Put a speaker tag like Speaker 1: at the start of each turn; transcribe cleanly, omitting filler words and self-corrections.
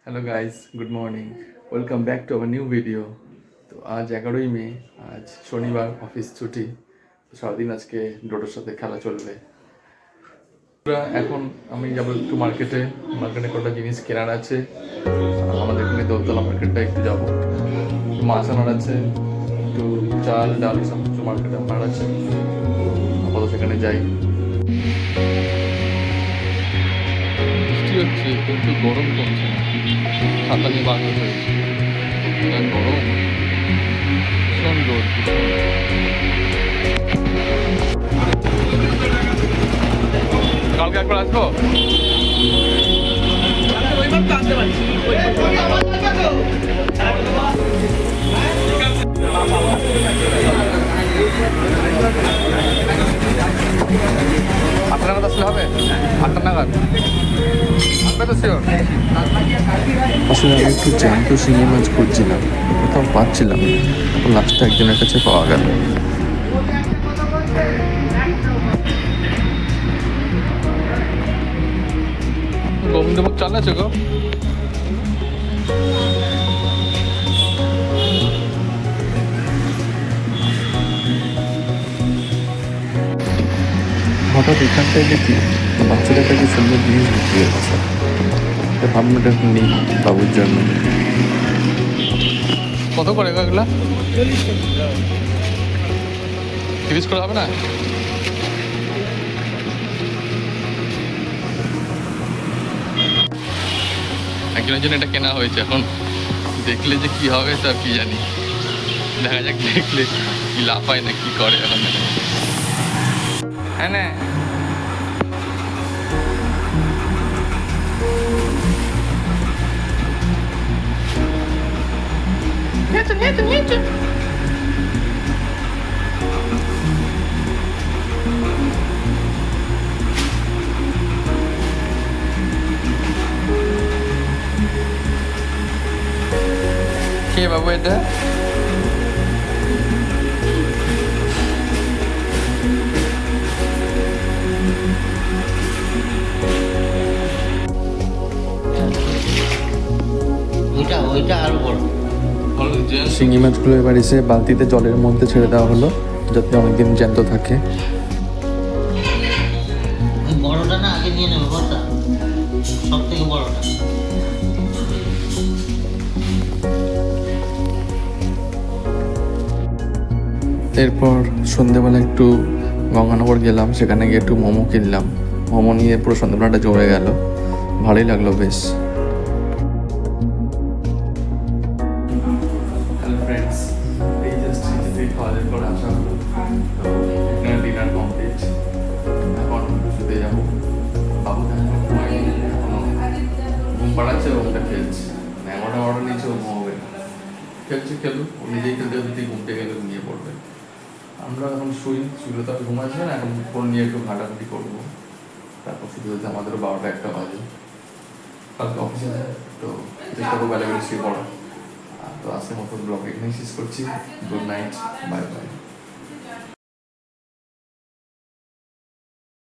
Speaker 1: Hello guys, good morning. Welcome back to our new video. তো আজ 11ই মে, আজ শনিবার, অফিস ছুটি। তো সারাদিন আজকে ডোটোর সাথে খেলা চলবে। এখন আমি যাবো একটু মার্কেটে কটা জিনিস কেনার আছে। আমাদের এখানে দোলতলা মার্কেটটা একটু যাবো, মাছ আনার আছে, একটু চাল ডাল সব কিছু মার্কেটে আনার আছে। আপাতত সেখানে যাই। বৃষ্টি হচ্ছে কিন্তু গরম কমছে না। ছাতা নিয়ে বার হতে হয়েছে, গরম ভীষণ রোদ ভীষণ। কালকে একবার আসবো। আটটা নাগাদ আসলে হবে? 8টা নাগাদ আসবে তো শিওর?
Speaker 2: আসলে আমি একটু জ্যান্ত শিঙি মাছ খুঁজছিলাম, কোথাও পাচ্ছিলাম না। তারপর লাস্টে একজনের কাছে পাওয়া গেল।
Speaker 1: গোবিন্দভোগ চাল আছে গো?
Speaker 2: হঠাৎ এখানটায় দেখি বাচ্চাদের কাছে সুন্দর জিনিস বিক্রি হচ্ছে। ভাবনাটা নিই বাবুর জন্য।
Speaker 1: কত করে এগুলা? 30 করে হবে না? একজনের জন্য এটা কেনা হয়েছে, এখন দেখলে যে কি হবে তা কি জানি। দেখা যাক, দেখলে কি লাফায় না কি করে এখন। হ্যাঁ না কে বাবু এটা?
Speaker 3: ওইটা আরো বড়।
Speaker 2: শিঙি মাছগুলো এবার এসে বালতিতে জলের মধ্যে ছেড়ে দেওয়া হলো, যাতে অনেকদিন জ্যান্ত থাকে।
Speaker 3: ওই বড়টা না আগে নিয়ে নেবে, বড়টা সব থেকে বড়টা।
Speaker 2: এরপর সন্ধেবেলা একটু গঙ্গানগর গেলাম, সেখানে গিয়ে একটু মোমো কিনলাম। মোমো নিয়ে পুরো সন্ধেবেলাটা জমে গেল, ভালোই লাগলো বেশ।
Speaker 1: হ্যালো ফ্রেন্ডস, এই জাস্ট খাওয়া দাওয়া করে আসা হলো। তো এখানে ডিনার কমপ্লিট, এখন শুতে যাবো। বাবু এখনো ঘুমায়নি, এখনো ঘুম পাড়াচ্ছে, ওটা খেলছে। এমনটা অর্ডার নিচ্ছে, ও ঘুমাবে না। খেলুক, ও নিজেই খেলতে যদি ঘুমতে গেলে ঘুমিয়ে পড়বে। আমরা এখন শুইলে তো আর ঘুম আসবে না, এখন ফোন নিয়ে একটু ঘাটাঘাটি করবো। তারপর শুধু হচ্ছে আমাদেরও 12টা-1টা বাজে। কালকে অফিসে যায়, তো চেষ্টা করবো বেলা বেলা শুয়ে পড়া। তো আজকের মতো ব্লগ এখানেই শেষ করছি। Good night, bye bye.